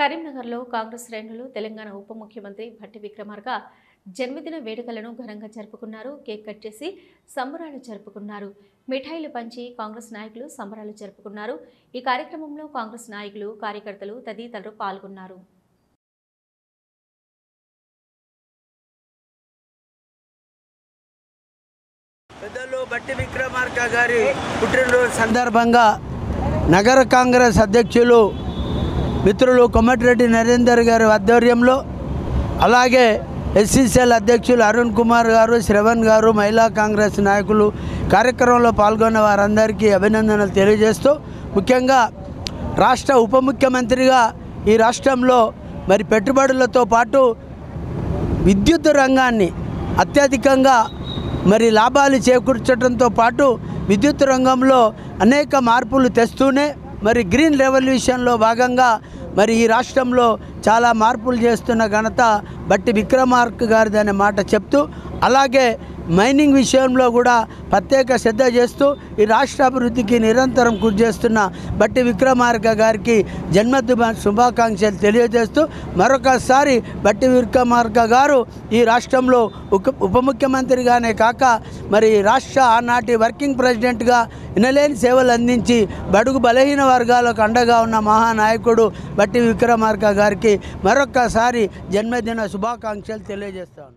కరీంనగర్లో కాంగ్రెస్ శ్రేణులు తెలంగాణ ఉప ముఖ్యమంత్రి భట్టి విక్రమార్క జన్మదిన వేడుకలను ఘనంగా జరుపుకున్నారు. కేక్ కట్ చేసి సంబరాలు జరుపుకున్నారు. మిఠాయిలు పంచి కాంగ్రెస్ నాయకులు సంబరాలు జరుపుకున్నారు. ఈ కార్యక్రమంలో కాంగ్రెస్ నాయకులు, కార్యకర్తలు తదితరులు పాల్గొన్నారు. పెద్దలు భట్టి విక్రమార్క గారి పుట్టినరోజు సందర్భంగా నగర కాంగ్రెస్ అధ్యక్షులు మిత్రులు కొమటిరెడ్డి నరేందర్ గారి ఆధ్వర్యంలో, అలాగే ఎస్సీసీఎల్ అధ్యక్షులు అరుణ్ కుమార్ గారు, శ్రవణ్ గారు, మహిళా కాంగ్రెస్ నాయకులు కార్యక్రమంలో పాల్గొన్న వారందరికీ అభినందనలు తెలియజేస్తూ, ముఖ్యంగా రాష్ట్ర ఉప ముఖ్యమంత్రిగా ఈ రాష్ట్రంలో మరి పెట్టుబడులతో పాటు విద్యుత్ రంగాన్ని అత్యధికంగా మరి లాభాలు చేకూర్చడంతో పాటు విద్యుత్ రంగంలో అనేక మార్పులు తెస్తూనే మరి గ్రీన్ రెవల్యూషన్లో భాగంగా మరి ఈ రాష్ట్రంలో చాలా మార్పులు చేస్తున్న ఘనత భట్టి విక్రమార్క గారిది అనే మాట చెప్తూ, అలాగే మైనింగ్ విషయంలో కూడా ప్రత్యేక శ్రద్ధ చేస్తూ ఈ రాష్ట్ర అభివృద్ధికి నిరంతరం కృషి చేస్తున్న భట్టి విక్రమార్క గారికి జన్మదిన శుభాకాంక్షలు తెలియజేస్తూ, మరొకసారి భట్టి విక్రమార్క గారు ఈ రాష్ట్రంలో ఉప ముఖ్యమంత్రిగానే కాక మరి రాష్ట్ర ఆనాటి వర్కింగ్ ప్రెసిడెంట్గా ఎనలేని సేవలు అందించి బడుగు బలహీన వర్గాలకు అండగా ఉన్న మహానాయకుడు భట్టి విక్రమార్క గారికి మరొకసారి జన్మదిన శుభాకాంక్షలు తెలియజేస్తాను.